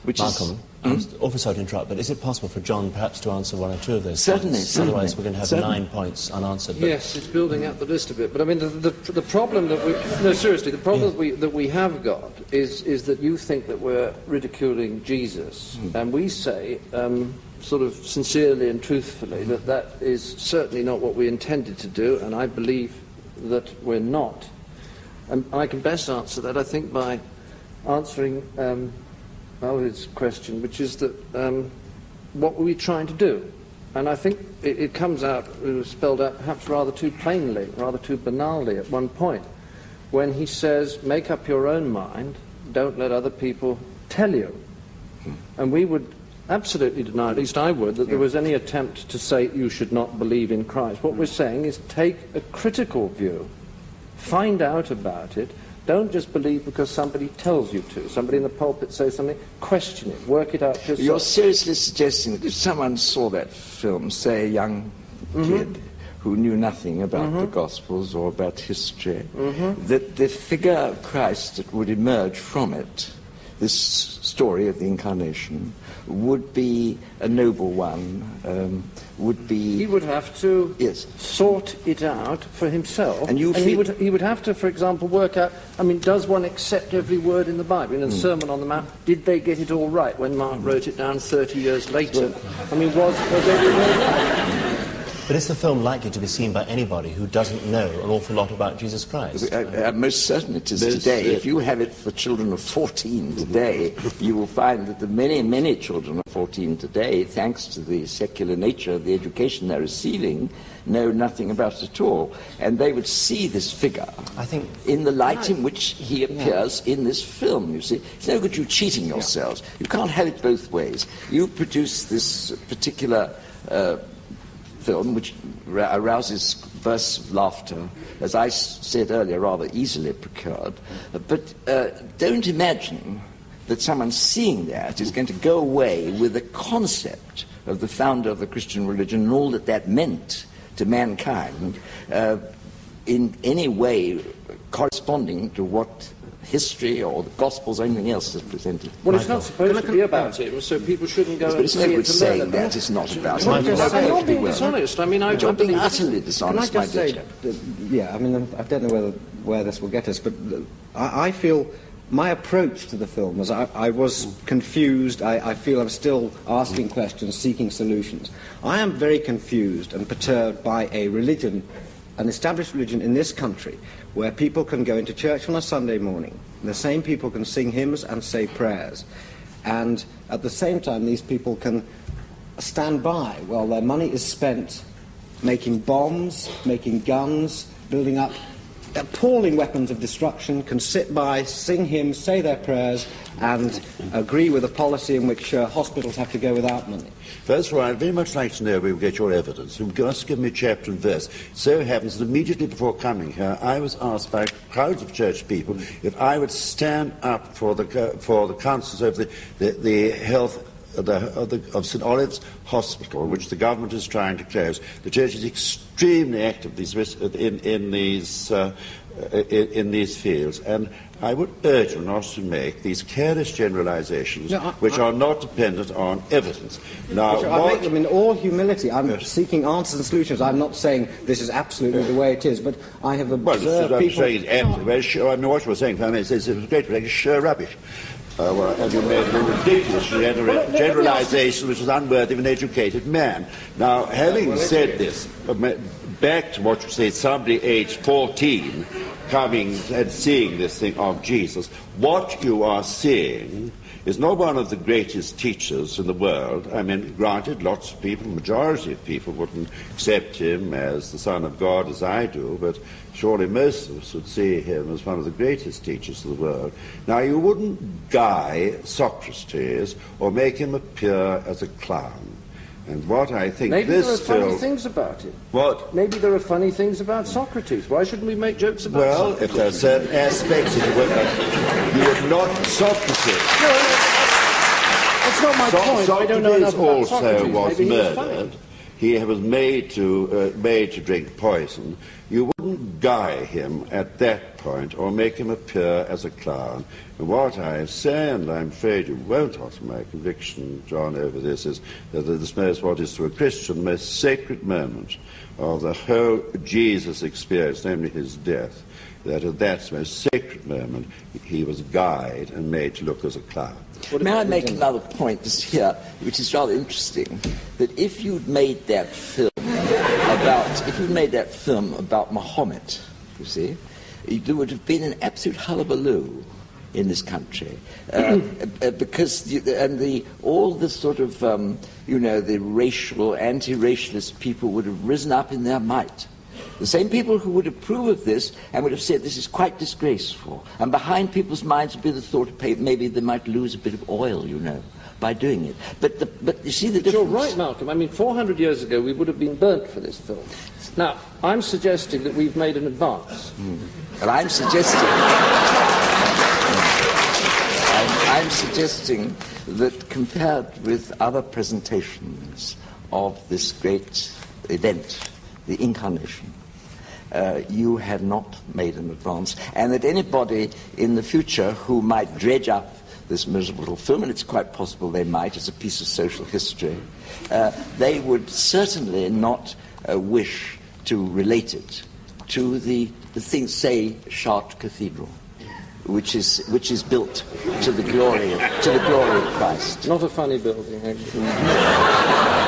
which Malcolm, I'm awfully sorry to interrupt, but is it possible for John perhaps to answer one or two of those Certainly, points? certainly. Otherwise we're going to have 9 points unanswered. But yes, it's building up the list a bit. But I mean, the problem that we... No, seriously, the problem that we have got is that you think that we're ridiculing Jesus. And we say, sort of sincerely and truthfully, that is certainly not what we intended to do, and I believe that we're not. And I can best answer that, I think, by answering Alvid's question, which is that what were we trying to do? And I think it comes out, it was spelled out perhaps rather too plainly, rather too banally at one point, when he says, make up your own mind, don't let other people tell you. And we would absolutely deny, at least I would, that there was any attempt to say you should not believe in Christ. What we're saying is take a critical view, find out about it, don't just believe because somebody tells you to. Somebody in the pulpit says something, question it, work it out yourself. You're seriously suggesting that if someone saw that film, say a young kid who knew nothing about the Gospels or about history, that the figure of Christ that would emerge from it, this story of the Incarnation, would be a noble one, would be... He would have to sort it out for himself. And he would have to, for example, work out, I mean, does one accept every word in the Bible? In the Sermon on the Mount, did they get it all right when Mark wrote it down 30 years later? I mean, was every word right? But is the film likely to be seen by anybody who doesn't know an awful lot about Jesus Christ? Most certainly it is today. If you have it for children of 14 today, you will find that the many, many children of 14 today, thanks to the secular nature of the education they're receiving, know nothing about it at all. And they would see this figure, I think, in the light in which he appears in this film, you see. It's no good you cheating yourselves. You can't have it both ways. You produce this particular... film, which arouses bursts of laughter, as I said earlier, rather easily procured. But don't imagine that someone seeing that is going to go away with the concept of the founder of the Christian religion and all that that meant to mankind in any way corresponding to what history or the Gospels or anything else is presented. Well, it's not supposed to be about it, so people shouldn't go and see it to learn about it. That it's not about it. I'm not being dishonest. I mean, you're being utterly dishonest, Can I just say, I mean, I don't know where this will get us, but I feel my approach to the film was I was confused. I feel I'm still asking questions, seeking solutions. I am very confused and perturbed by a religion, an established religion in this country, where people can go into church on a Sunday morning. The same people can sing hymns and say prayers. And at the same time, these people can stand by while their money is spent making bombs, making guns, building up appalling weapons of destruction, can sit by, sing hymns, say their prayers, and agree with a policy in which hospitals have to go without money. First of all, I'd very much like to know where you get your evidence. You must give me chapter and verse. So it happens that immediately before coming here, I was asked by crowds of church people if I would stand up for the councils of the health of St. Olave's Hospital, which the government is trying to close. The church is extremely active in these fields, and I would urge you not to make these careless generalizations which are not dependent on evidence. Now, I make them in all humility. I'm seeking answers and solutions. I'm not saying this is absolutely the way it is, but I have observed people... I mean, what you were saying, I mean, it's great, it's sheer rubbish. And you made a ridiculous generalization which is unworthy of an educated man. Now, having said this, back to what you say, somebody aged 14 coming and seeing this thing of Jesus, what you are seeing is not one of the greatest teachers in the world. I mean, granted, lots of people, the majority of people wouldn't accept him as the Son of God as I do, but surely most of us would see him as one of the greatest teachers of the world. Now, you wouldn't guy Socrates or make him appear as a clown. And what I think maybe this there are funny things about it. What? Maybe there are funny things about Socrates. Why shouldn't we make jokes about Socrates? Well, if there are certain aspects of you would not Socrates. No, that's not my point. I don't know enough about also Socrates. was Maybe murdered. he was made to drink poison, you wouldn't guy him at that point or make him appear as a clown. And what I say, and I'm afraid you won't alter my conviction, John, over this, is that this is what is to a Christian the most sacred moment of the whole Jesus experience, namely his death, that at that most sacred moment he was guyed and made to look as a clown. May I make another point just here, which is rather interesting, that if you'd made that film about Muhammad, you see, there would have been an absolute hullabaloo in this country, because all the sort of the racial, anti-racialist people would have risen up in their might. The same people who would approve of this and would have said this is quite disgraceful. And behind people's minds would be the thought of maybe they might lose a bit of oil, by doing it. But you see the difference. You're right, Malcolm. I mean, 400 years ago we would have been burnt for this film. Now, I'm suggesting that we've made an advance. And I'm suggesting that compared with other presentations of this great event, the Incarnation, you have not made an advance, and that anybody in the future who might dredge up this miserable little film, and it's quite possible they might as a piece of social history, they would certainly not wish to relate it to the thing, say, Chartres Cathedral, which is built to the glory of Christ. Not a funny building, actually.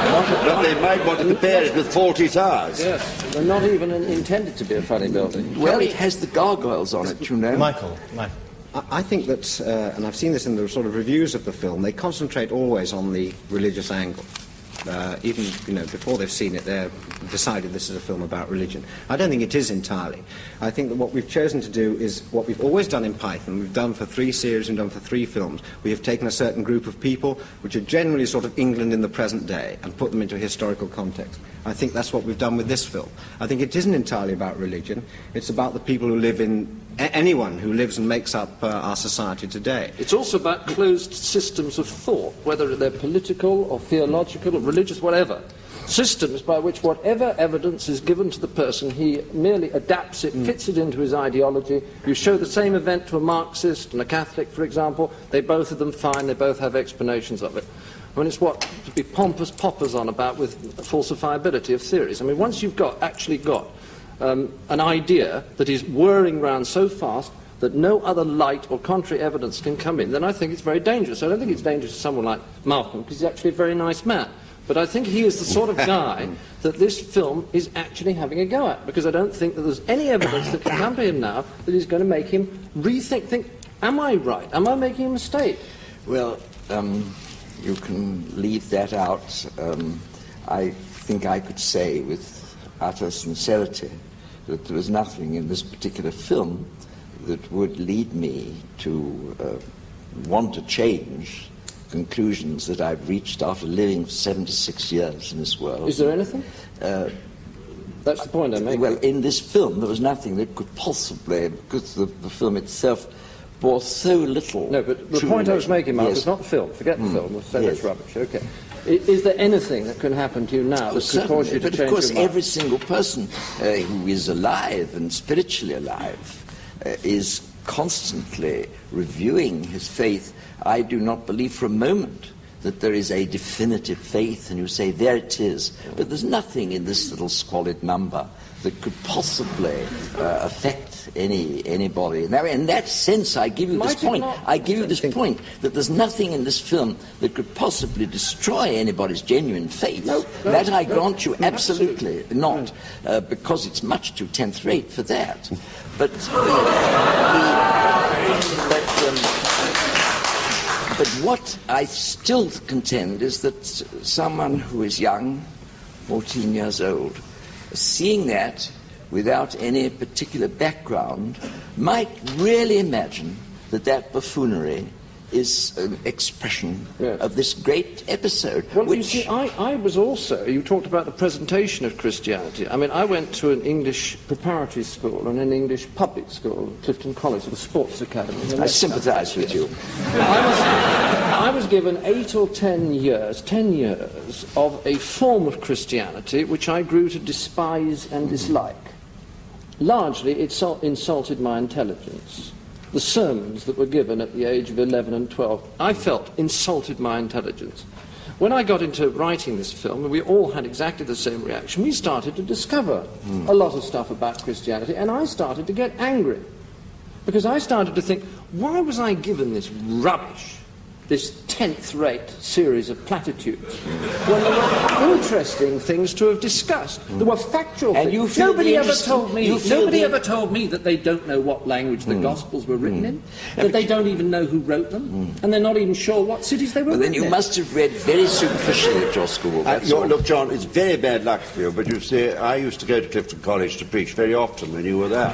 But they might want to compare it with Faulty Towers. Yes, they're not even intended to be a funny building. Well, it has the gargoyles on it, Michael. I think that, and I've seen this in the sort of reviews of the film, they concentrate always on the religious angle. Even, before they've seen it, they've decided this is a film about religion. I don't think it is entirely. I think that what we've chosen to do is what we've always done in Python. We've done for 3 series and done for 3 films. We have taken a certain group of people, which are generally sort of England in the present day, and put them into a historical context. I think that's what we've done with this film. I think it isn't entirely about religion. It's about the people who live in... anyone who lives and makes up our society today. It's also about closed systems of thought, whether they're political or theological or religious, whatever. Systems by which whatever evidence is given to the person, he merely adapts it, fits it into his ideology. You show the same event to a Marxist and a Catholic, for example, they both of them fine, they both have explanations of it. I mean, it's what to be pompous poppers on about with falsifiability of theories. I mean, once you've actually got an idea that is whirring round so fast that no other light or contrary evidence can come in, then I think it's very dangerous. I don't think it's dangerous to someone like Malcolm, because he's actually a very nice man. But I think he is the sort of guy that this film is actually having a go at, because I don't think that there's any evidence that can come to him now that is going to make him think, am I right? Am I making a mistake? Well, you can leave that out. I think I could say with utter sincerity that there was nothing in this particular film that would lead me to want to change conclusions that I've reached after living for 76 years in this world. Is there anything? That's the point I'm making. Well, in this film there was nothing that could possibly, because the film itself bore so little... No, but the point I was making, Mark, is not the film. Forget the film. We'll say that's rubbish. Okay. Is there anything that can happen to you now that could cause you to change your mind? But of course, every single person who is alive and spiritually alive is constantly reviewing his faith. I do not believe for a moment that there is a definitive faith, and you say, there it is. But there's nothing in this little squalid number that could possibly affect anybody. Now, in that sense, I give you this point. I give you this point that there's nothing in this film that could possibly destroy anybody's genuine faith. No, that I grant you absolutely not, because it's much too 10th rate for that. But but what I still contend is that someone who is young, 14 years old, seeing that without any particular background, might really imagine that buffoonery is an expression of this great episode. Well, which... you see, I was also, you talked about the presentation of Christianity. I mean, I went to an English preparatory school and an English public school, Clifton College, the sports academy. I sympathise with you. I was given 8 or 10 years of a form of Christianity which I grew to despise and dislike. Largely, it insulted my intelligence. The sermons that were given at the age of 11 and 12, I felt, insulted my intelligence. When I got into writing this film, and we all had exactly the same reaction, we started to discover a lot of stuff about Christianity, and I started to get angry. Because I started to think, why was I given this rubbish, this 10th-rate series of platitudes, when there were interesting things to have discussed? There were factual things. Nobody ever told me that they don't know what language the Gospels were written in, that they don't even know who wrote them, and they're not even sure what cities they were written in. Then you must have read very superficially at your school. Look, John, it's very bad luck for you, but you see, I used to go to Clifton College to preach very often when you were there.